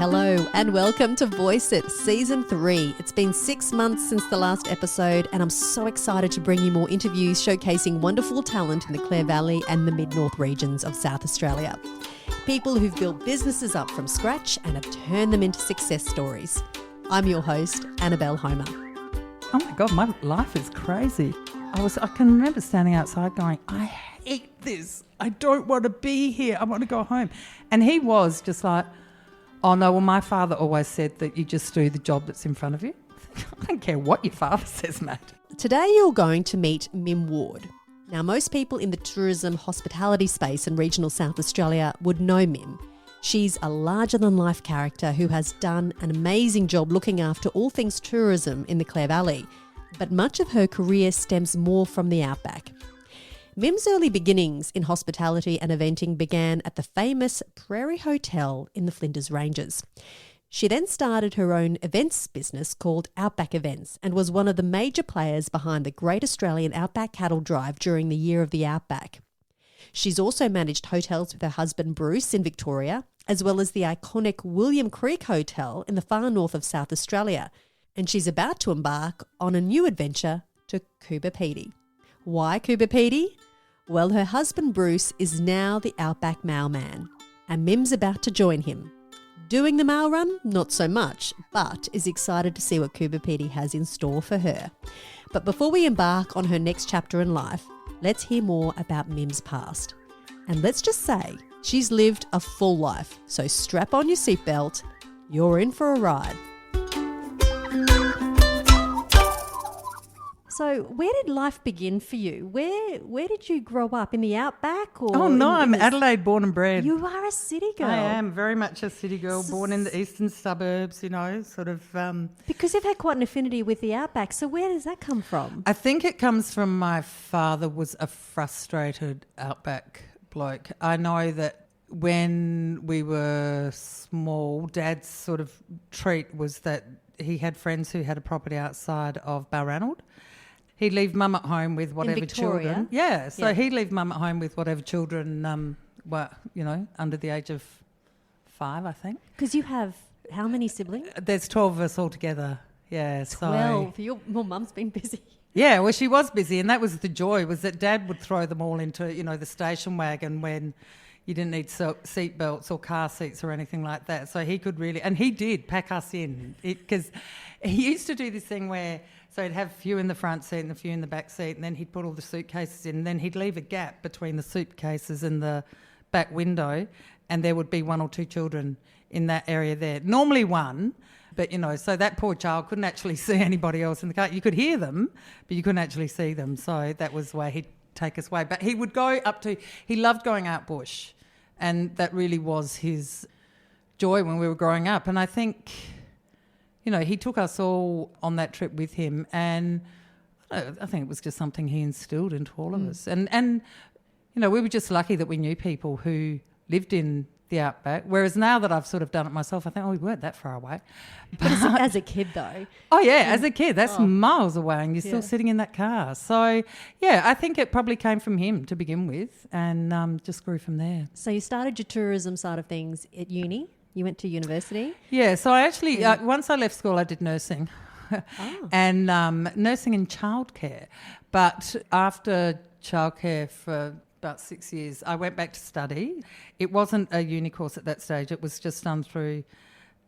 Hello and welcome to Voice It Season 3. It's been 6 months since the last episode and I'm so excited to bring you more interviews showcasing wonderful talent in the Clare Valley and the Mid-North regions of South Australia. People who've built businesses up from scratch and have turned them into success stories. I'm your host, Annabelle Homer. Oh my God, my life is crazy. I can remember standing outside going, I hate this. I don't want to be here. I want to go home. And he was just like, oh no, well my father always said that you just do the job that's in front of you. I don't care what your father says, Matt. Today you're going to meet Mim Ward. Now most people in the tourism hospitality space in regional South Australia would know Mim. She's a larger-than-life character who has done an amazing job looking after all things tourism in the Clare Valley. But much of her career stems more from the Outback. Mim's early beginnings in hospitality and eventing began at the famous Prairie Hotel in the Flinders Ranges. She then started her own events business called Outback Events and was one of the major players behind the Great Australian Outback Cattle Drive during the Year of the Outback. She's also managed hotels with her husband Bruce in Victoria, as well as the iconic William Creek Hotel in the far north of South Australia. And she's about to embark on a new adventure to Coober Pedy. Why Coober Pedy? Well, her husband Bruce is now the Outback Mail Man, and Mim's about to join him. Doing the mail run? Not so much, but is excited to see what Coober Pedy has in store for her. But before we embark on her next chapter in life, let's hear more about Mim's past. And let's just say, she's lived a full life, so strap on your seatbelt, you're in for a ride. So where did life begin for you? Where did you grow up? In the Outback? Or I'm Adelaide born and bred. You are a city girl. I am very much a city girl, born in the eastern suburbs, sort of... Because you've had quite an affinity with the Outback, so where does that come from? I think it comes from my father was a frustrated Outback bloke. I know that when we were small, Dad's sort of treat was that he had friends who had a property outside of Balranald. He'd leave mum at home with whatever children. Yeah, so he'd leave mum at home with whatever children were, under the age of 5, I think. Because you have how many siblings? There's 12 of us altogether. Yeah, 12. Your mum's been busy. Yeah, well, she was busy, and that was the joy, was that Dad would throw them all into, the station wagon when you didn't need seat belts or car seats or anything like that. So he could really, and he did pack us in, because he used to do this thing where, so he'd have a few in the front seat and a few in the back seat, and then he'd put all the suitcases in, and then he'd leave a gap between the suitcases and the back window, and there would be 1 or 2 children in that area there. Normally one, but, so that poor child couldn't actually see anybody else in the car. You could hear them, but you couldn't actually see them. So that was where he'd take us away. But he would go up to, he loved going out bush, and that really was his joy when we were growing up. And I think, he took us all on that trip with him, and I think it was just something he instilled into all of us. And we were just lucky that we knew people who lived in the Outback, whereas now that I've sort of done it myself, I think, we weren't that far away. But as a kid, though. Oh, yeah, as a kid, that's miles away, and you're still sitting in that car. So, yeah, I think it probably came from him to begin with, and just grew from there. So you started your tourism side of things at uni? You went to university? Yeah, so I actually, once I left school, I did nursing. And nursing and childcare. But after childcare for about 6 years, I went back to study. It wasn't a uni course at that stage. It was just done through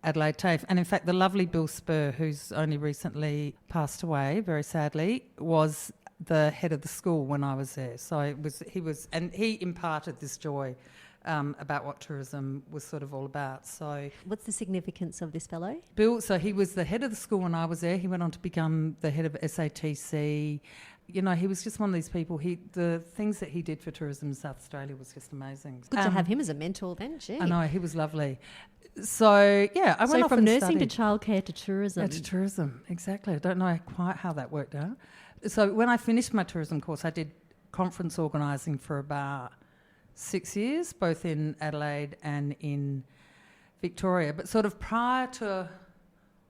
Adelaide TAFE. And in fact, the lovely Bill Spur, who's only recently passed away, very sadly, was the head of the school when I was there. So he imparted this joy about what tourism was sort of all about. So, what's the significance of this fellow? Bill, so he was the head of the school when I was there. He went on to become the head of SATC. He was just one of these people. The things that he did for tourism in South Australia was just amazing. Good to have him as a mentor then, gee. I know, he was lovely. So, yeah, I went off from and nursing studied. to childcare to tourism. Yeah, to tourism, exactly. I don't know quite how that worked out. So when I finished my tourism course, I did conference organising for about 6 years, both in Adelaide and in Victoria. But sort of prior to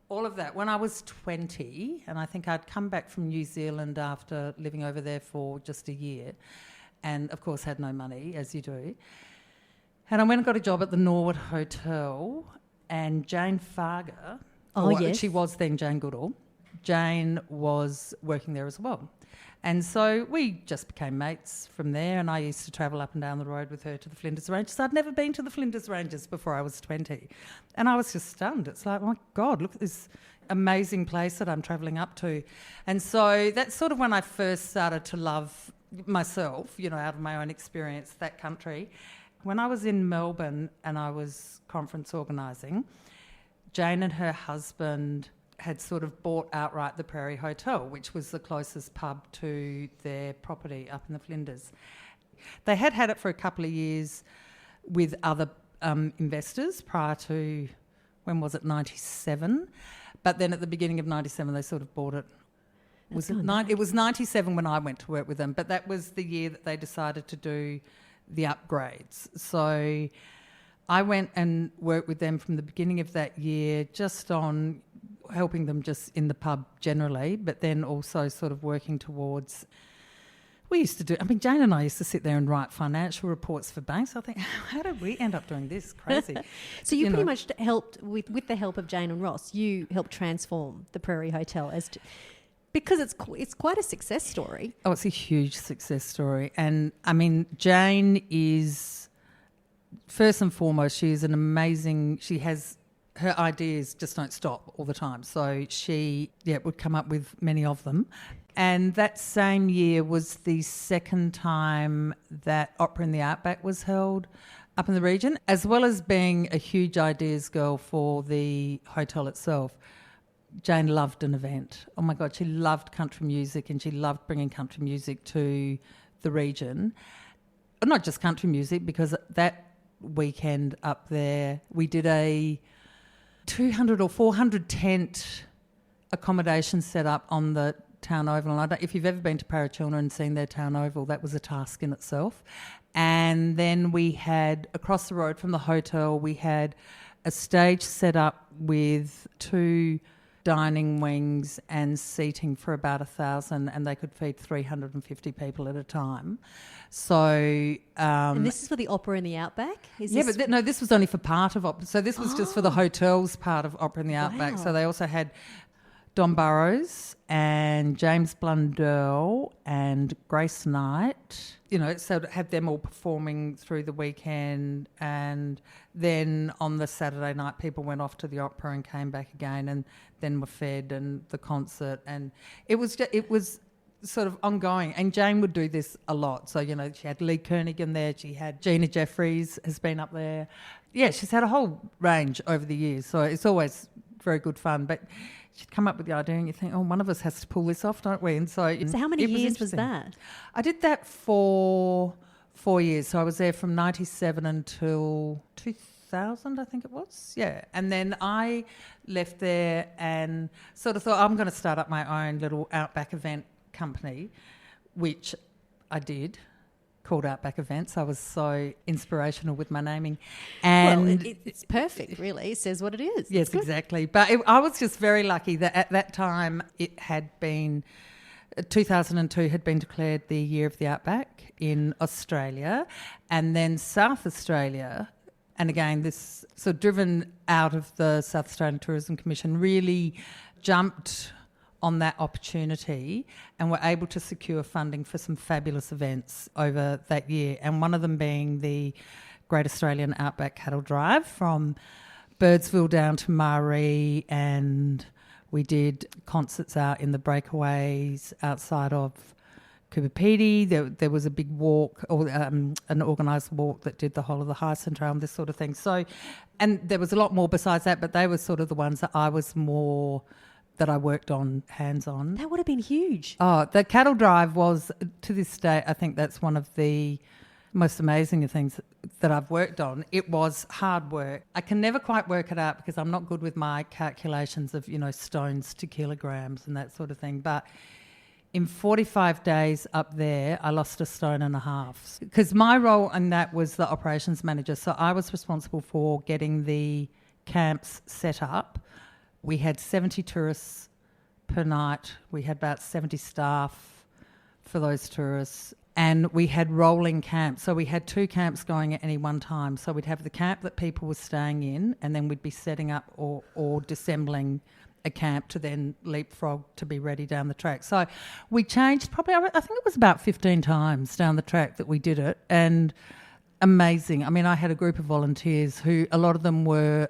all of that, when I was 20, and I think I'd come back from New Zealand after living over there for just a year, and of course had no money, as you do. And I went and got a job at the Norwood Hotel, and Jane Farger, Yes. she was then Jane Goodall, Jane was working there as well. And so we just became mates from there, and I used to travel up and down the road with her to the Flinders Ranges. I'd never been to the Flinders Ranges before I was 20. And I was just stunned. It's like, oh my God, look at this amazing place that I'm travelling up to. And so that's sort of when I first started to love myself, out of my own experience, that country. When I was in Melbourne and I was conference organising, Jane and her husband had sort of bought outright the Prairie Hotel, which was the closest pub to their property up in the Flinders. They had it for a couple of years with other investors prior to, when was it, 97? But then at the beginning of 97, they sort of bought it. It was 97 when I went to work with them, but that was the year that they decided to do the upgrades. So I went and worked with them from the beginning of that year, just on helping them just in the pub generally, but then also sort of working towards... Jane and I used to sit there and write financial reports for banks. I think, how did we end up doing this? Crazy. So you pretty much helped, with the help of Jane and Ross, you helped transform the Prairie Hotel because it's quite a success story. Oh, it's a huge success story. And, I mean, Jane is, first and foremost, she is an amazing... Her ideas just don't stop all the time. So she would come up with many of them. And that same year was the second time that Opera in the Outback was held up in the region, as well as being a huge ideas girl for the hotel itself. Jane loved an event. Oh, my God, she loved country music, and she loved bringing country music to the region. Not just country music, because that weekend up there we did a 200 or 400 tent accommodation set up on the town oval. And if you've ever been to Prairie Hotel and seen their town oval, that was a task in itself. And then we had, across the road from the hotel, we had a stage set up with 2 dining wings and seating for about 1,000, and they could feed 350 people at a time. So... and this is for the Opera in the Outback? But this was only for part of Opera. So this was just for the hotel's part of Opera in the Outback. So they also had Don Burrows and James Blundell and Grace Knight, so to have them all performing through the weekend. And then on the Saturday night, people went off to the opera and came back again, and then were fed, and the concert. And it was sort of ongoing. And Jane would do this a lot. So, she had Lee Kernaghan there. She had Gina Jeffries has been up there. Yeah, she's had a whole range over the years. So it's always very good fun. But she'd come up with the idea and you think, one of us has to pull this off, don't we? And so how many years was that? I did that for 4 years. So I was there from 97 until 2000, I think it was. Yeah. And then I left there and sort of thought, I'm going to start up my own little Outback event company, which I did, called Outback Events. I was so inspirational with my naming. And it's perfect, really. It says what it is. Yes, exactly. But I was just very lucky that at that time it had been, 2002 had been declared the Year of the Outback in Australia, and then South Australia, and again this sort of driven out of the South Australian Tourism Commission, really jumped on that opportunity and were able to secure funding for some fabulous events over that year, and one of them being the Great Australian Outback Cattle Drive from Birdsville down to Maree, and we did concerts out in the breakaways outside of Coober Pedy. There was a big walk, or an organised walk that did the whole of the Hyacinth Trail and this sort of thing. So, and there was a lot more besides that, but they were sort of the ones that I worked on hands-on. That would have been huge. Oh, the cattle drive was, to this day, I think that's one of the most amazing things that I've worked on. It was hard work. I can never quite work it out because I'm not good with my calculations of, stones to kilograms and that sort of thing. But in 45 days up there, I lost 1.5 stones. Because my role in that was the operations manager. So I was responsible for getting the camps set up. We had 70 tourists per night. We had about 70 staff for those tourists. And we had rolling camps. So we had 2 camps going at any one time. So we'd have the camp that people were staying in, and then we'd be setting up or dissembling a camp to then leapfrog to be ready down the track. So we changed probably, I think it was about 15 times down the track that we did it. And amazing. I mean, I had a group of volunteers who, a lot of them were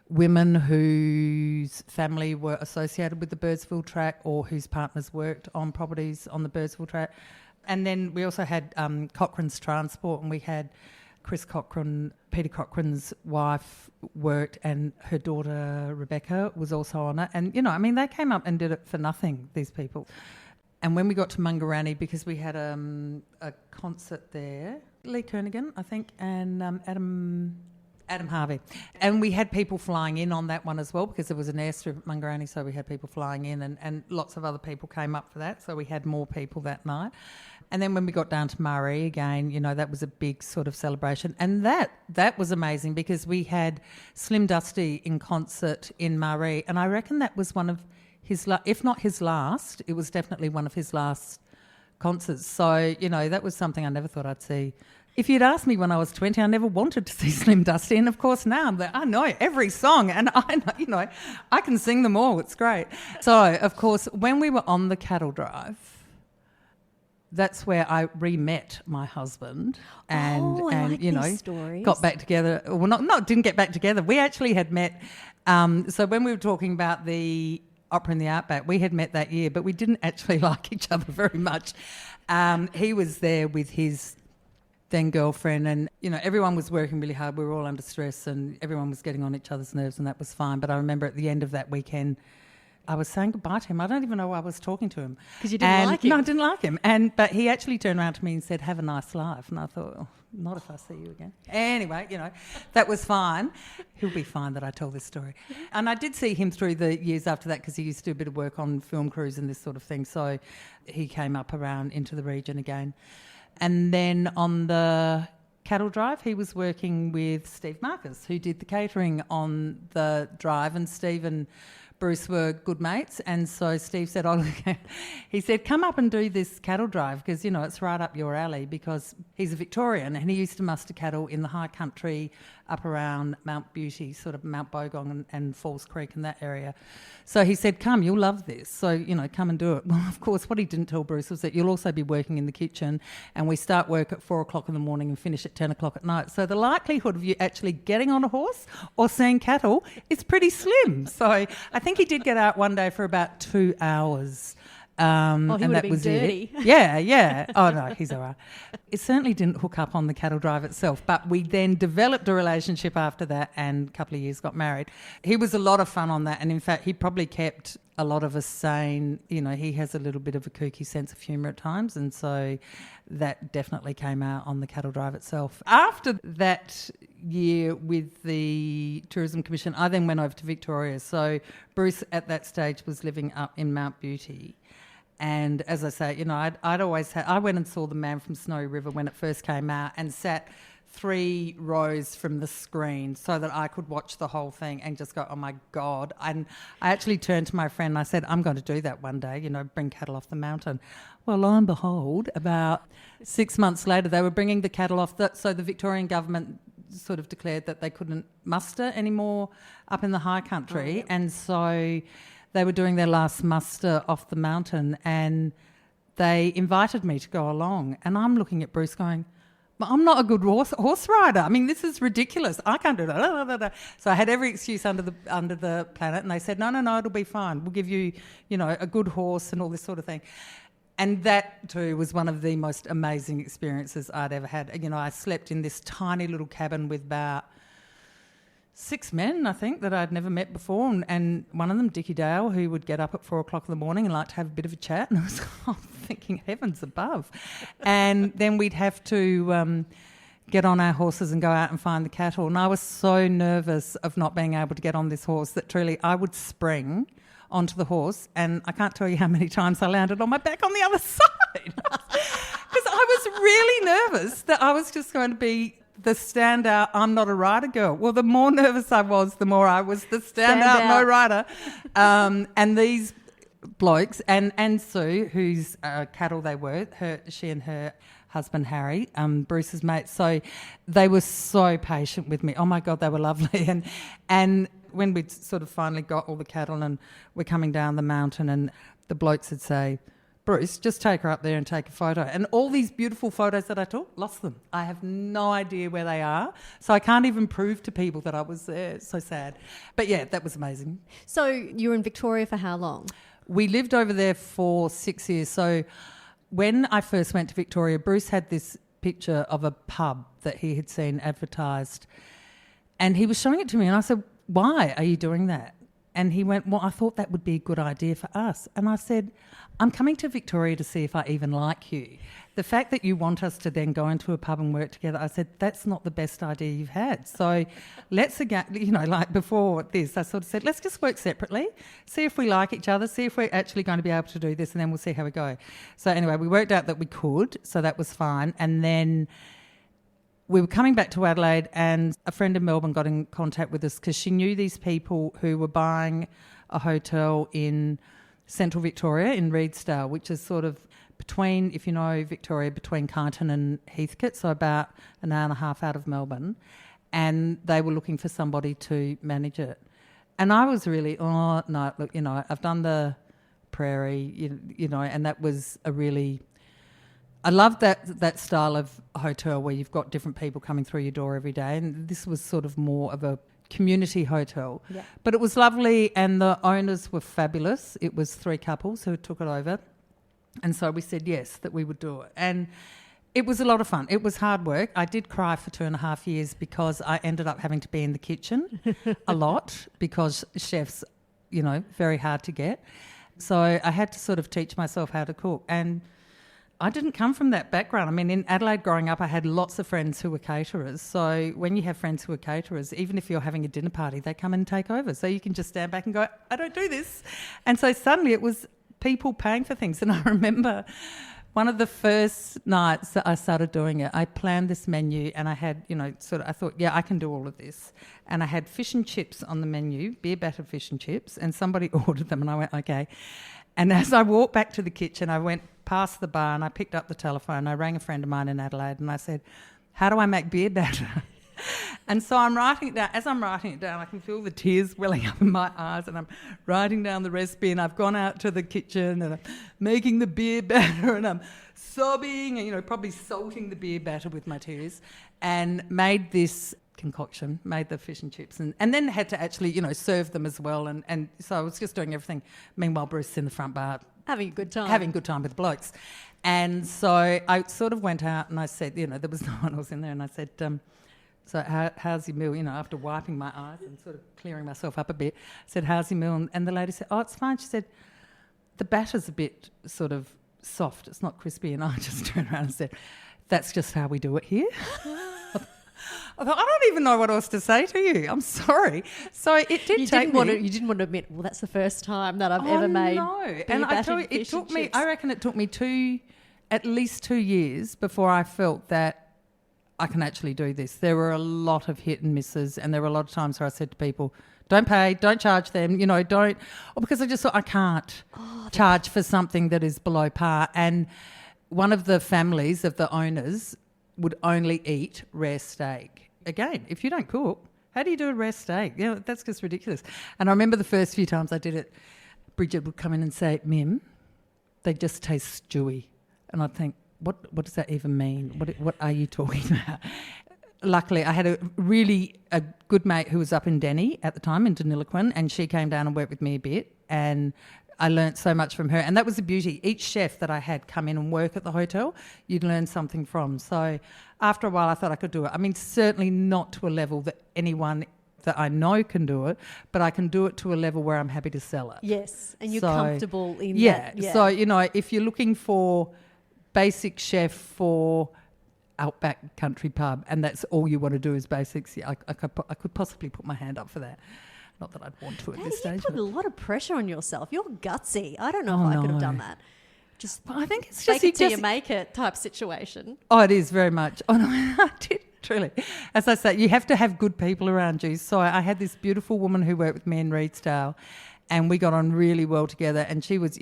women whose family were associated with the Birdsville track or whose partners worked on properties on the Birdsville track. And then we also had Cochrane's Transport, and we had Chris Cochrane, Peter Cochrane's wife worked, and her daughter Rebecca was also on it. And, you know, I mean, they came up and did it for nothing, these people. And when we got to Mungarani, because we had a concert there, Lee Kernaghan, I think, and Adam Harvey. And we had people flying in on that one as well, because there was an airstrip at Mungarani, so we had people flying in, and lots of other people came up for that, so we had more people that night. And then when we got down to Murray again, you know, that was a big sort of celebration. And that was amazing, because we had Slim Dusty in concert in Murray, and I reckon that was one of his, if not his last, it was definitely one of his last concerts. So, you know, that was something I never thought I'd see. If you'd asked me when I was 20, I never wanted to see Slim Dusty, and of course now I know every song, and I can sing them all. It's great. So, of course, when we were on the cattle drive, that's where I re-met my husband, and you know, stories. Got back together. Well, didn't get back together. We actually had met. So when we were talking about the opera in the Outback, we had met that year, but we didn't actually like each other very much. He was there with his then girlfriend, and you know, everyone was working really hard. We were all under stress, and everyone was getting on each other's nerves, and that was fine. But I remember at the end of that weekend, I was saying goodbye to him. I don't even know why I was talking to him. Because you didn't like him? No, I didn't like him. But he actually turned around to me and said, "Have a nice life." And I thought, oh, not if I see you again. Anyway, you know, that was fine. He'll be fine that I tell this story. And I did see him through the years after that, because he used to do a bit of work on film crews and this sort of thing. So he came up around into the region again. And then on the cattle drive, he was working with Steve Marcus, who did the catering on the drive, and Steve and Bruce were good mates, and so Steve said, he said, come up and do this cattle drive, because, you know, it's right up your alley, because he's a Victorian and he used to muster cattle in the high country up around Mount Beauty, sort of Mount Bogong and Falls Creek and that area. So he said, come, you'll love this. So, you know, come and do it. Well, of course, what he didn't tell Bruce was that you'll also be working in the kitchen, and we start work at 4 o'clock in the morning and finish at 10 o'clock at night. So the likelihood of you actually getting on a horse or seeing cattle is pretty slim. So I think he did get out one day for about 2 hours. He and would that have been was dirty. It. Yeah. Oh, no, he's all right. It certainly didn't hook up on the cattle drive itself, but we then developed a relationship after that, and a couple of years got married. He was a lot of fun on that, and in fact, he probably kept a lot of us sane. You know, he has a little bit of a kooky sense of humour at times, and so that definitely came out on the cattle drive itself. After that year with the Tourism Commission, I then went over to Victoria. So Bruce at that stage was living up in Mount Beauty. And as I say, you know, I went and saw The Man from Snowy River when it first came out, and sat 3 rows from the screen so that I could watch the whole thing and just go, oh my God. And I actually turned to my friend and I said, I'm going to do that one day, you know, bring cattle off the mountain. Well, lo and behold, about 6 months later, they were bringing the cattle off. So the Victorian government sort of declared that they couldn't muster anymore up in the high country. Oh, yep. And so they were doing their last muster off the mountain, and they invited me to go along. And I'm looking at Bruce going, but I'm not a good horse rider. I mean, this is ridiculous. I can't do that. So I had every excuse under the planet, and they said, no, it'll be fine. We'll give you, you know, a good horse and all this sort of thing. And that too was one of the most amazing experiences I'd ever had. You know, I slept in this tiny little cabin with about 6 men, I think, that I'd never met before, and one of them, Dickie Dale, who would get up at 4 o'clock in the morning and like to have a bit of a chat, and I was thinking, heavens above. And then we'd have to get on our horses and go out and find the cattle, and I was so nervous of not being able to get on this horse that truly I would spring onto the horse, and I can't tell you how many times I landed on my back on the other side, because I was really nervous that I was just going to be the standout, I'm not a rider girl. Well, the more nervous I was, the more I was the standout, no rider. And these blokes, and Sue, whose cattle they were, she and her husband Harry, Bruce's mate. So they were so patient with me. Oh my God, they were lovely. And when we'd sort of finally got all the cattle and we're coming down the mountain, and the blokes would say, Bruce, just take her up there and take a photo. And all these beautiful photos that I took, lost them. I have no idea where they are. So I can't even prove to people that I was there. It's so sad. But yeah, that was amazing. So you were in Victoria for how long? We lived over there for 6 years. So when I first went to Victoria, Bruce had this picture of a pub that he had seen advertised. And he was showing it to me and I said, why are you doing that? And he went, well, I thought that would be a good idea for us. And I said, I'm coming to Victoria to see if I even like you. The fact that you want us to then go into a pub and work together, I said, that's not the best idea you've had. So let's, again, like before this, I sort of said, let's just work separately, see if we like each other, see if we're actually going to be able to do this, and then we'll see how we go. So anyway, we worked out that we could, so that was fine. And then we were coming back to Adelaide and a friend in Melbourne got in contact with us because she knew these people who were buying a hotel in Central Victoria in Reedsdale, which is sort of between, if you know Victoria, between Kyneton and Heathcote, so about an hour and a half out of Melbourne. And they were looking for somebody to manage it. And I was really, oh, no, look, I've done the Prairie, and that was a really... I love that style of hotel where you've got different people coming through your door every day, and this was sort of more of a community hotel. Yeah. But it was lovely and the owners were fabulous. It was 3 couples who took it over, and so we said yes, that we would do it. And it was a lot of fun. It was hard work. I did cry for 2.5 years because I ended up having to be in the kitchen a lot because chefs, very hard to get. So I had to sort of teach myself how to cook, and I didn't come from that background. I mean, in Adelaide growing up, I had lots of friends who were caterers. So when you have friends who are caterers, even if you're having a dinner party, they come and take over. So you can just stand back and go, I don't do this. And so suddenly it was people paying for things. And I remember one of the first nights that I started doing it, I planned this menu and I had, I thought, yeah, I can do all of this. And I had fish and chips on the menu, beer battered fish and chips, and somebody ordered them and I went, okay. And as I walked back to the kitchen, I went past the bar and I picked up the telephone. I rang a friend of mine in Adelaide and I said, how do I make beer batter? And so I'm writing it down. As I'm writing it down, I can feel the tears welling up in my eyes, and I'm writing down the recipe, and I've gone out to the kitchen and I'm making the beer batter and I'm sobbing and, probably salting the beer batter with my tears, and made this concoction, made the fish and chips, and then had to actually, serve them as well. And so I was just doing everything. Meanwhile, Bruce is in the front bar. Having a good time. Having a good time with the blokes. And so I sort of went out and I said, there was no one else in there, and I said, so how's your meal? After wiping my eyes and sort of clearing myself up a bit, I said, how's your meal? And the lady said, oh, it's fine. She said, the batter's a bit sort of soft. It's not crispy. And I just turned around and said, that's just how we do it here. I thought, I don't even know what else to say to you. I'm sorry. So it did you take me... You didn't want to admit, well, that's the first time that I've ever made. No. And I tell you, it took me, I reckon it took me at least 2 years before I felt that I can actually do this. There were a lot of hit and misses, and there were a lot of times where I said to people, don't pay, don't charge them, don't, or because I just thought I can't charge for something that is below par. And one of the families of the owners would only eat rare steak. Again, if you don't cook, how do you do a rare steak? That's just ridiculous. And I remember the first few times I did it, Bridget would come in and say, Mim, they just taste stewy. And I'd think, what does that even mean? What are you talking about? Luckily, I had a good mate who was up in Denny at the time, in Deniliquin, and she came down and worked with me a bit, and I learnt so much from her. And that was the beauty. Each chef that I had come in and work at the hotel, you'd learn something from. So after a while, I thought I could do it. I mean, certainly not to a level that anyone that I know can do it, but I can do it to a level where I'm happy to sell it. Yes, and you're comfortable in that. Yeah, so, if you're looking for basic chef for Outback Country Pub and that's all you want to do is basics, I could possibly put my hand up for that. Not that I'd want to at this stage. You put a lot of pressure on yourself. You're gutsy. I don't know if I could have done that. I think it's just... Fake it till you make it type situation. Oh, it is very much. Oh, no, I did, truly. As I say, you have to have good people around you. So I had this beautiful woman who worked with me in Reedsdale, and we got on really well together, and she was,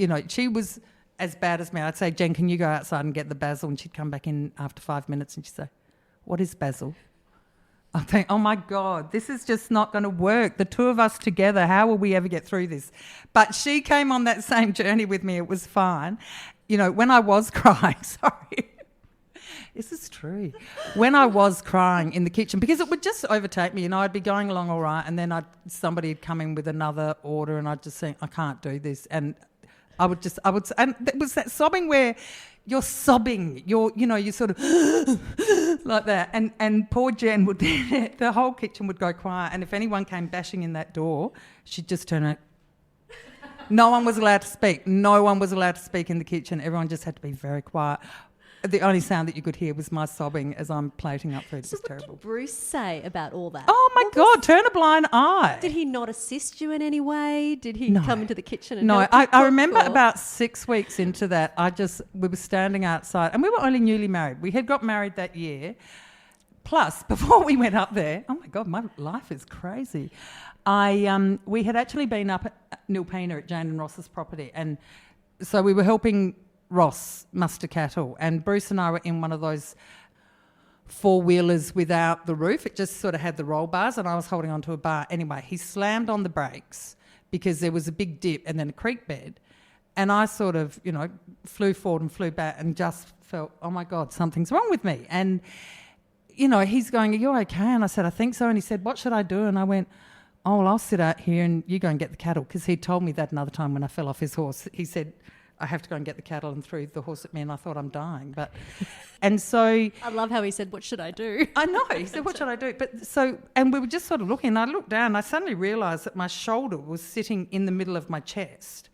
as bad as me. I'd say, Jen, can you go outside and get the basil? And she'd come back in after 5 minutes and she'd say, what is basil? I think, oh my God, this is just not going to work. The two of us together, how will we ever get through this? But she came on that same journey with me. It was fine. You know, when I was crying, sorry, this is true. When I was crying in the kitchen, because it would just overtake me, you know, I'd be going along all right, and then somebody would come in with another order, and I'd just think, I can't do this. And and it was that sobbing where you're sobbing, you're sort of like that. And poor Jen would, the whole kitchen would go quiet. And if anyone came bashing in that door, she'd just turn it. No one was allowed to speak. No one was allowed to speak in the kitchen. Everyone just had to be very quiet. The only sound that you could hear was my sobbing as I'm plating up food. It was terrible. What did Bruce say about all that? Oh my God, turn a blind eye. Did he not assist you in any way? Did he come into the kitchen and No, help you I remember cook, or? about 6 weeks into that, we were standing outside, and we were only newly married. We had got married that year. Plus, before we went up there, oh my God, my life is crazy. We had actually been up at Nilpena at Jane and Ross's property, and so we were helping Ross muster cattle, and Bruce and I were in one of those four-wheelers without the roof. It just sort of had the roll bars, and I was holding onto a bar. Anyway, he slammed on the brakes because there was a big dip and then a creek bed, and I sort of, you know, flew forward and flew back and just felt, oh my God, something's wrong with me. And, you know, he's going, are you okay? And I said, I think so. And he said, what should I do? And I went, oh, well, I'll sit out here and you go and get the cattle, because he told me that another time when I fell off his horse. He said, I have to go and get the cattle, and threw the horse at me, and I thought I'm dying. And so I love how he said, what should I do? I know, he said, what should I do? And we were just sort of looking, and I looked down, and I suddenly realised that my shoulder was sitting in the middle of my chest.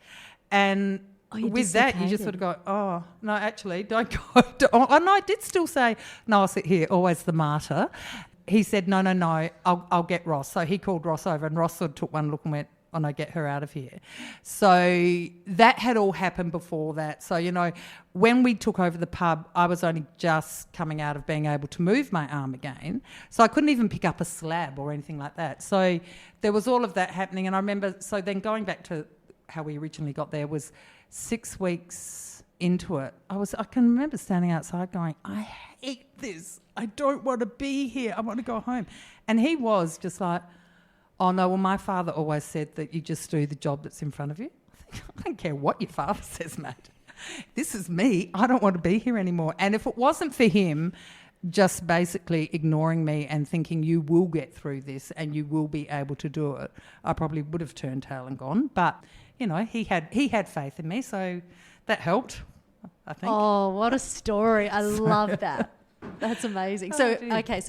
And with that, you just sort of go, oh, no, actually, don't go. Oh, no, I did still say, no, I'll sit here, always the martyr. He said, no, I'll get Ross. So he called Ross over, and Ross sort of took one look and went, oh no, get her out of here. So that had all happened before that. So, you know, when we took over the pub, I was only just coming out of being able to move my arm again. So I couldn't even pick up a slab or anything like that. So there was all of that happening. And I remember, so then going back to how we originally got there was 6 weeks into it. I can remember standing outside going, I hate this. I don't want to be here. I want to go home. And he was just like, oh, no, well, my father always said that you just do the job that's in front of you. I don't care what your father says, mate. This is me. I don't want to be here anymore. And if it wasn't for him just basically ignoring me and thinking you will get through this and you will be able to do it, I probably would have turned tail and gone. But, you know, he had faith in me, so that helped, I think. Oh, what a story. I love that. That's amazing. So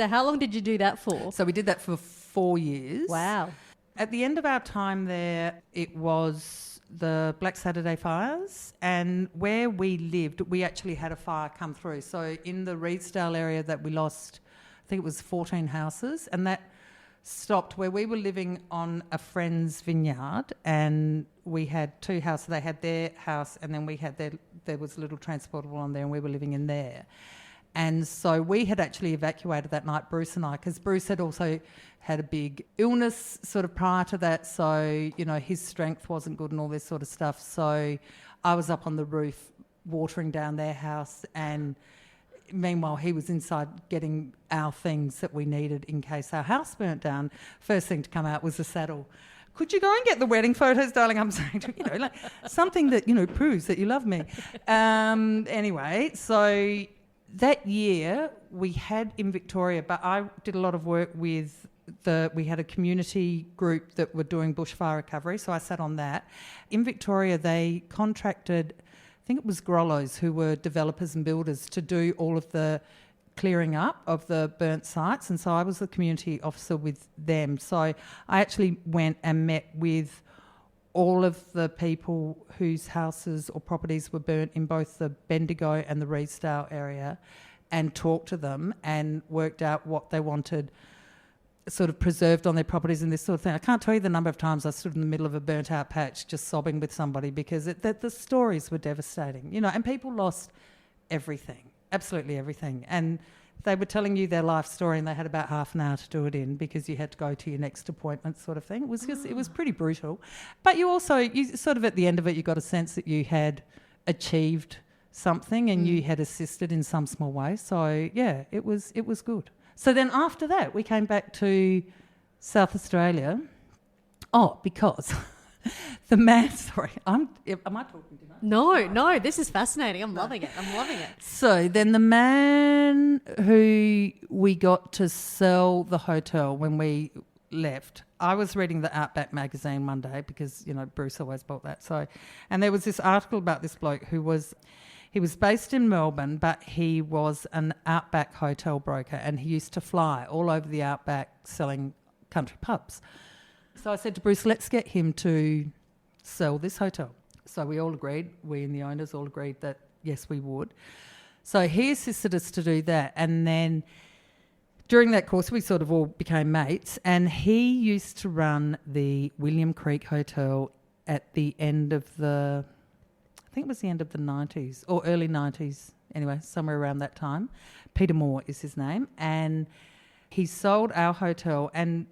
how long did you do that for? So we did that for 4 years. Wow. At the end of our time there, it was the Black Saturday fires, and where we lived, we actually had a fire come through. So in the Reedsdale area that we lost, I think it was 14 houses, and that stopped where we were living on a friend's vineyard, and we had two houses. They had their house, and then we had there was a little transportable on there, and we were living in there. And so we had actually evacuated that night, Bruce and I, because Bruce had also had a big illness sort of prior to that. So, you know, his strength wasn't good and all this sort of stuff. So I was up on the roof watering down their house, and meanwhile he was inside getting our things that we needed in case our house burnt down. First thing to come out was the saddle. Could you go and get the wedding photos, darling? I'm saying, you know, like something that, you know, proves that you love me. Anyway, so that year we had in Victoria, but I did a lot of work with we had a community group that were doing bushfire recovery, so I sat on that. In Victoria, they contracted, I think it was Grollos, who were developers and builders, to do all of the clearing up of the burnt sites, and so I was the community officer with them. So I actually went and met with all of the people whose houses or properties were burnt in both the Bendigo and the Reedsdale area, and talked to them and worked out what they wanted sort of preserved on their properties and this sort of thing. I can't tell you the number of times I stood in the middle of a burnt out patch just sobbing with somebody because the stories were devastating, you know, and people lost everything, absolutely everything. And they were telling you their life story and they had about half an hour to do it in because you had to go to your next appointment sort of thing. It was pretty brutal. But you sort of at the end of it, you got a sense that you had achieved something and you had assisted in some small way. So, yeah, it was good. So then after that, we came back to South Australia. Oh, because the man, sorry, am I talking too much? No, this is fascinating. I'm loving it. So then the man who we got to sell the hotel when we left, I was reading the Outback magazine one day because, Bruce always bought that. So, and there was this article about this bloke he was based in Melbourne, but he was an Outback hotel broker and he used to fly all over the Outback selling country pubs. So I said to Bruce, let's get him to sell this hotel. So we all agreed, we and the owners all agreed that, yes, we would. So he assisted us to do that. And then during that course, we sort of all became mates. And he used to run the William Creek Hotel at the end of I think it was the end of the 90s or early 90s, anyway, somewhere around that time. Peter Moore is his name. And he sold our hotel. And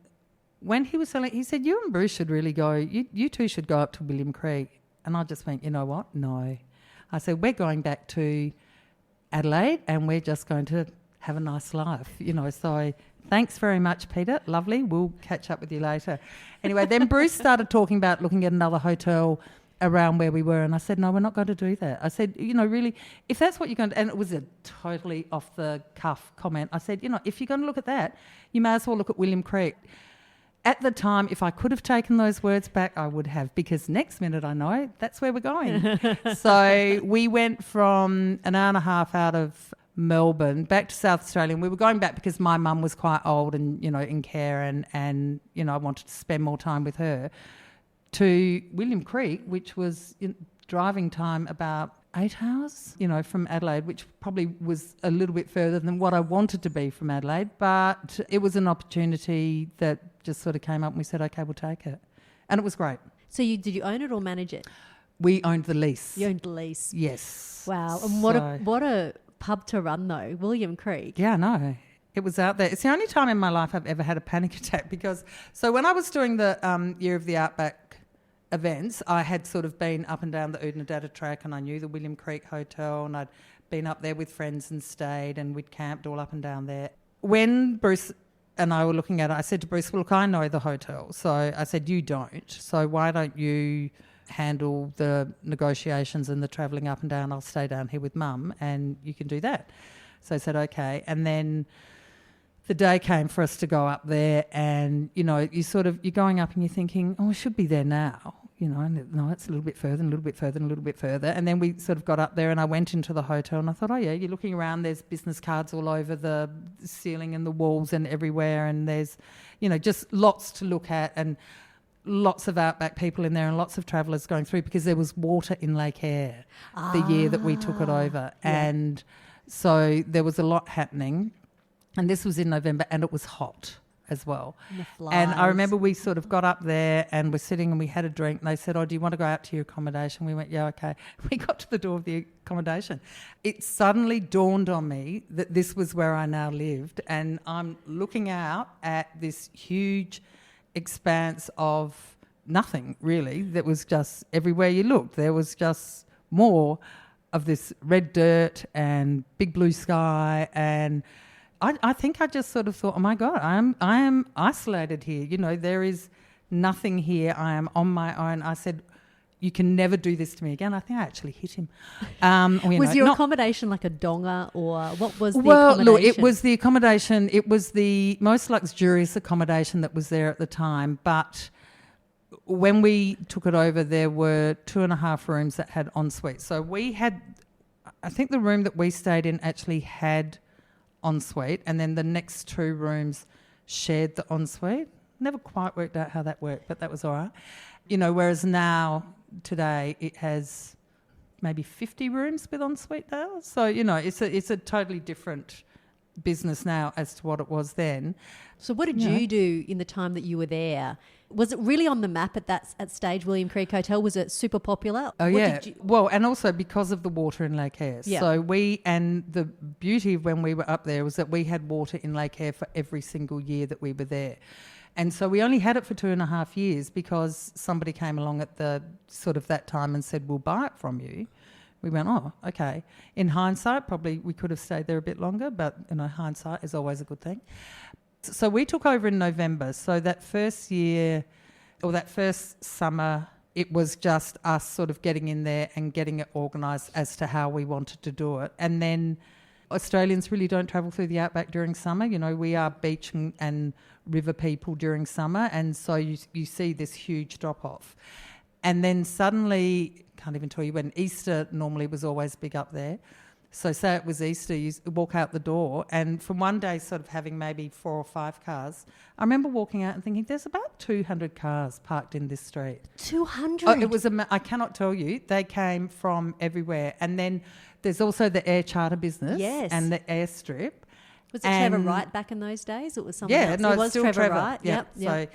when he was selling, he said, you and Bruce should really go, you two should go up to William Creek. And I just went, you know what? No. I said, we're going back to Adelaide and we're just going to have a nice life, So thanks very much, Peter. Lovely. We'll catch up with you later. Anyway, then Bruce started talking about looking at another hotel around where we were. And I said, no, we're not going to do that. I said, really, if that's what you're going to... And it was a totally off-the-cuff comment. I said, if you're going to look at that, you may as well look at William Creek. At the time, if I could have taken those words back, I would have, because next minute I know that's where we're going. So we went from an hour and a half out of Melbourne back to South Australia. And we were going back because my mum was quite old and, in care and I wanted to spend more time with her, to William Creek, which was driving time about 8 hours, from Adelaide, which probably was a little bit further than what I wanted to be from Adelaide. But it was an opportunity that just sort of came up and we said, okay, we'll take it. And it was great. So did you own it or manage it? We owned the lease. You owned the lease? Yes. Wow. And what a pub to run though, William Creek. Yeah, no. It was out there. It's the only time in my life I've ever had a panic attack because... So when I was doing the Year of the Outback Events, I had sort of been up and down the Oodnadatta track and I knew the William Creek Hotel and I'd been up there with friends and stayed and we'd camped all up and down there. When Bruce and I were looking at it, I said to Bruce, well, look, I know the hotel. So I said, you don't. So why don't you handle the negotiations and the travelling up and down? I'll stay down here with Mum and you can do that. So I said, okay. And then the day came for us to go up there and, you're going up and you're thinking, oh, we should be there now. And no, it's a little bit further and a little bit further and a little bit further. And then we sort of got up there and I went into the hotel and I thought, oh, yeah, you're looking around, there's business cards all over the ceiling and the walls and everywhere and there's, just lots to look at and lots of Outback people in there and lots of travellers going through because there was water in Lake Eyre the year that we took it over. Yeah. And so there was a lot happening. And this was in November and it was hot as well. And I remember we sort of got up there and we're sitting and we had a drink and they said, oh, do you want to go out to your accommodation? We went, yeah, okay. We got to the door of the accommodation. It suddenly dawned on me that this was where I now lived and I'm looking out at this huge expanse of nothing really that was just everywhere you looked. There was just more of this red dirt and big blue sky and... I think I just sort of thought, oh my God, I am isolated here. There is nothing here. I am on my own. I said, you can never do this to me again. I think I actually hit him. Was your accommodation like a donga or what was the accommodation? Well, look, it was the accommodation. It was the most luxurious accommodation that was there at the time. But when we took it over, there were 2.5 rooms that had ensuite. So we had, I think the room that we stayed in actually had ensuite and then the next 2 rooms shared the ensuite. Never quite worked out how that worked, but that was all right. Whereas now, today, it has maybe 50 rooms with ensuite now. So, it's a totally different business now as to what it was then. So what did you do in the time that you were there? Was it really on the map at stage, William Creek Hotel? Was it super popular? Oh, yeah. Well, and also because of the water in Lake Eyre. Yeah. So and the beauty of when we were up there was that we had water in Lake Eyre for every single year that we were there. And so we only had it for 2.5 years because somebody came along at the sort of that time and said, we'll buy it from you We went, oh, okay. In hindsight, probably we could have stayed there a bit longer, but, hindsight is always a good thing. So we took over in November. So that first year, or that first summer, it was just us sort of getting in there and getting it organised as to how we wanted to do it. And then Australians really don't travel through the outback during summer. We are beach and river people during summer, and so you see this huge drop-off. And then suddenly, can't even tell you when, Easter normally was always big up there. So say it was Easter, you walk out the door, and from one day sort of having maybe 4 or 5 cars, I remember walking out and thinking, there's about 200 cars parked in this street. 200? Oh, it was I cannot tell you. They came from everywhere. And then there's also the air charter business and the airstrip. Was it Trevor Wright back in those days? It was someone else? No, it was still Trevor Wright. Yep. So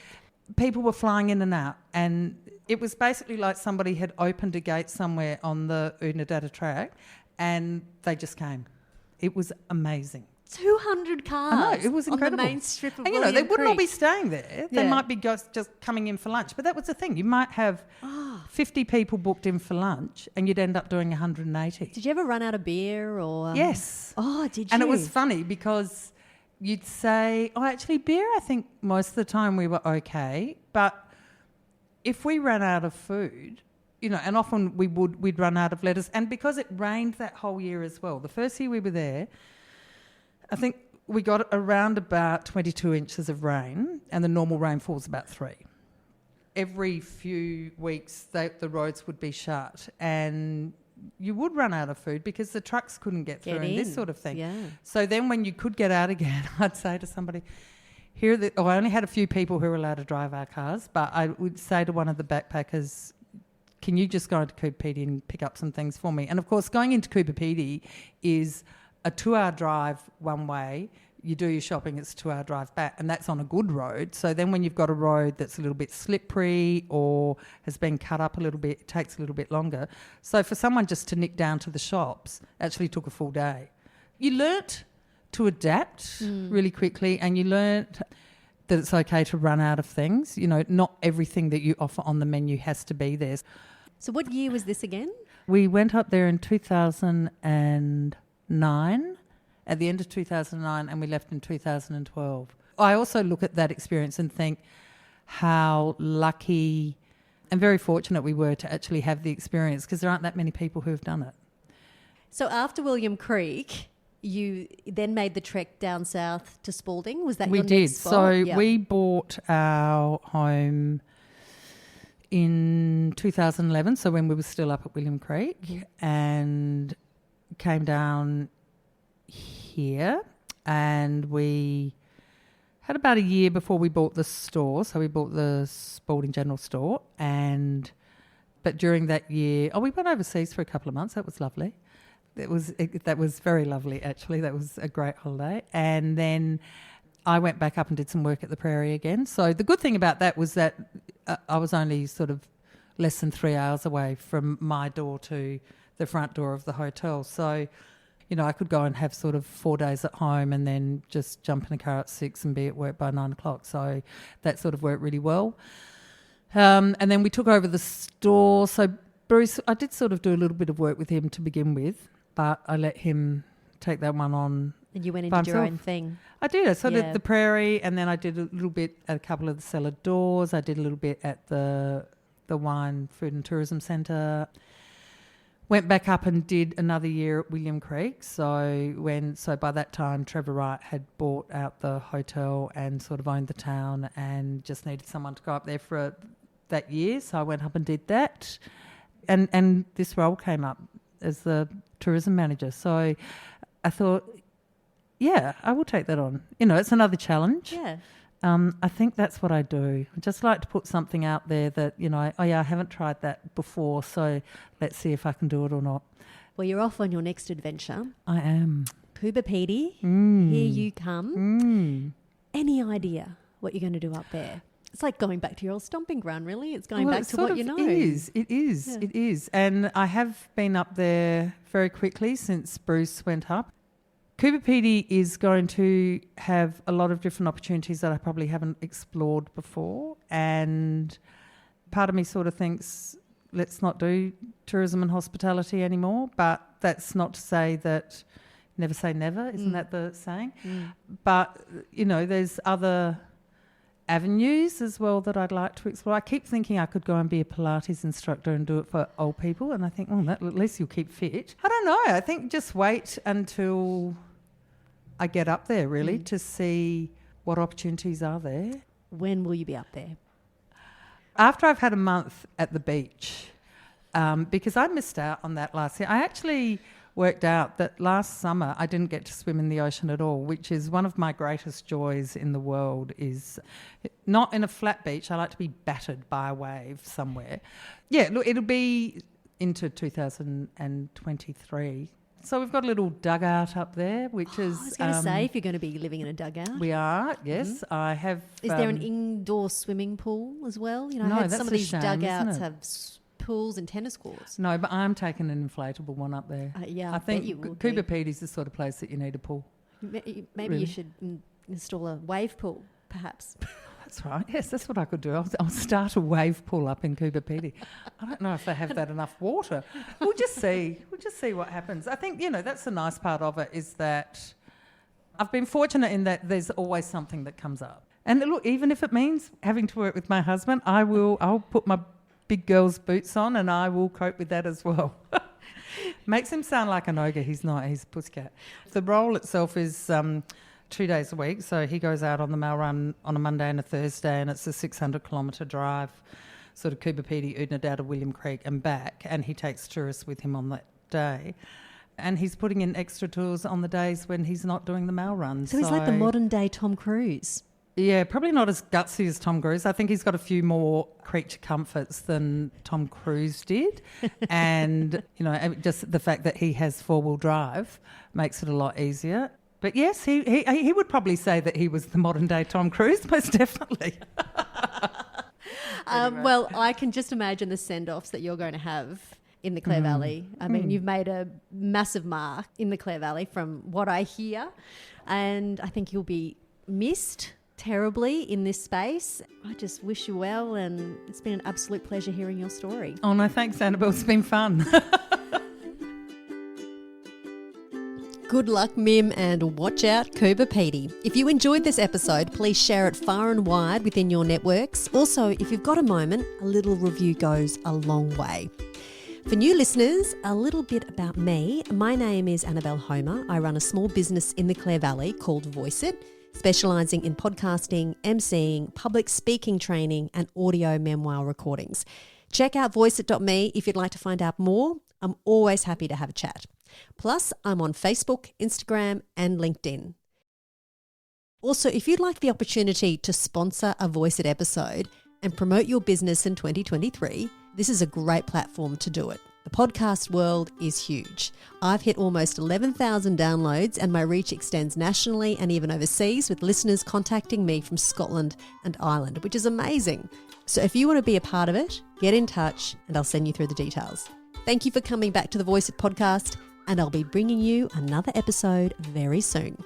people were flying in and out, and it was basically like somebody had opened a gate somewhere on the Unadata track and they just came. It was amazing. 200 cars. I know, it was incredible. On the main strip of and William they would Creek. not be staying there. They might be just coming in for lunch. But that was the thing. You might have 50 people booked in for lunch and you'd end up doing 180. Did you ever run out of beer or? Yes. Oh, did you? And it was funny because you'd say, actually beer, I think most of the time we were okay. But if we ran out of food, and often we'd run out of lettuce. And because it rained that whole year as well, the first year we were there, I think we got around about 22 inches of rain, and the normal rainfall is about 3. Every few weeks, the roads would be shut, and you would run out of food because the trucks couldn't get through and this sort of thing. Yeah. So then when you could get out again, I'd say to somebody, I only had a few people who were allowed to drive our cars, but I would say to one of the backpackers, can you just go into Coober Pedy and pick up some things for me? And, of course, going into Coober Pedy is a 2-hour drive one way. You do your shopping, it's a 2-hour drive back, and that's on a good road. So then when you've got a road that's a little bit slippery or has been cut up a little bit, it takes a little bit longer. So for someone just to nick down to the shops actually took a full day. You learnt to adapt really quickly, and you learnt that it's okay to run out of things. Not everything that you offer on the menu has to be there. So what year was this again? We went up there in 2009, at the end of 2009, and we left in 2012. I also look at that experience and think how lucky and very fortunate we were to actually have the experience, because there aren't that many people who have done it. So after William Creek, you then made the trek down south to Spalding. Was that your next spot? We did. So we bought our home in 2011, so when we were still up at William Creek, and came down here, and we had about a year before we bought the store. So we bought the Spalding General Store, but during that year, we went overseas for a couple of months. That was lovely. That was very lovely, actually. That was a great holiday. And then I went back up and did some work at the Prairie again. So the good thing about that was that I was only sort of less than 3 hours away from my door to the front door of the hotel. So, I could go and have sort of 4 days at home and then just jump in a car at 6 and be at work by 9 o'clock. So that sort of worked really well. And then we took over the store. So Bruce, I did sort of do a little bit of work with him to begin with, but I let him take that one on. And you went and did your own thing. I did. I did the Prairie, and then I did a little bit at a couple of the cellar doors. I did a little bit at the Wine, Food and Tourism Centre. Went back up and did another year at William Creek. So by that time, Trevor Wright had bought out the hotel and sort of owned the town, and just needed someone to go up there for that year. So I went up and did that, and this role came up as the tourism manager. So I thought, yeah, I will take that on. It's another challenge. Yeah. I think that's what I do. I just like to put something out there that, I haven't tried that before, so let's see if I can do it or not. Well, you're off on your next adventure. I am. Coober Pedy, here you come. Any idea what you're going to do up there? It's like going back to your old stomping ground, really. It's going back to what you know. It is. And I have been up there very quickly since Bruce went up. Coober Pedy is going to have a lot of different opportunities that I probably haven't explored before, and part of me sort of thinks let's not do tourism and hospitality anymore. But that's not to say that never say never, isn't that the saying? But, there's other avenues as well that I'd like to explore. I keep thinking I could go and be a Pilates instructor and do it for old people, and I think, at least you'll keep fit. I don't know. I think just wait until I get up there, really, to see what opportunities are there. When will you be up there? After I've had a month at the beach, because I missed out on that last year. I actually worked out that last summer I didn't get to swim in the ocean at all, which is one of my greatest joys in the world, is not in a flat beach. I like to be battered by a wave somewhere. Yeah, look, it'll be into 2023. So we've got a little dugout up there, which is... I was going to say, if you're going to be living in a dugout. We are, yes. I have... Is there an indoor swimming pool as well? No, I heard that's some of a these shame, dugouts isn't it? have pools and tennis courts. No, but I'm taking an inflatable one up there. Yeah, I think bet you would Coober be. Pedy's the sort of place that you need a pool. Maybe Really? you should install a wave pool, perhaps. That's right. Yes, that's what I could do. I'll start a wave pool up in Coober Pedy. I don't know if they have that enough water. We'll just see. We'll just see what happens. I think, that's the nice part of it, is that I've been fortunate in that there's always something that comes up. And look, even if it means having to work with my husband, I'll put my big girl's boots on and I will cope with that as well. Makes him sound like an ogre. He's not. He's a pussycat. The role itself is 2 days a week. So he goes out on the mail run on a Monday and a Thursday, and it's a 600-kilometre drive, sort of Coober Pedy, Oodnadatta to William Creek and back, and he takes tourists with him on that day. And he's putting in extra tours on the days when he's not doing the mail run. So he's like the modern-day Tom Cruise. Yeah, probably not as gutsy as Tom Cruise. I think he's got a few more creature comforts than Tom Cruise did. And, just the fact that he has four-wheel drive makes it a lot easier. But yes, he would probably say that he was the modern-day Tom Cruise, most definitely. Well, I can just imagine the send-offs that you're going to have in the Clare Valley. I mean, you've made a massive mark in the Clare Valley from what I hear, and I think you'll be missed terribly in this space. I just wish you well, and it's been an absolute pleasure hearing your story. Oh, no, thanks, Annabelle. It's been fun. Good luck, Mim, and watch out, Coober Pedy. If you enjoyed this episode, please share it far and wide within your networks. Also, if you've got a moment, a little review goes a long way. For new listeners, a little bit about me. My name is Annabelle Homer. I run a small business in the Clare Valley called Voice It, specialising in podcasting, emceeing, public speaking training and audio memoir recordings. Check out voiceit.me if you'd like to find out more. I'm always happy to have a chat. Plus, I'm on Facebook, Instagram and LinkedIn. Also, if you'd like the opportunity to sponsor a Voice It episode and promote your business in 2023, this is a great platform to do it. The podcast world is huge. I've hit almost 11,000 downloads and my reach extends nationally and even overseas, with listeners contacting me from Scotland and Ireland, which is amazing. So if you want to be a part of it, get in touch and I'll send you through the details. Thank you for coming back to the Voice It podcast, and I'll be bringing you another episode very soon.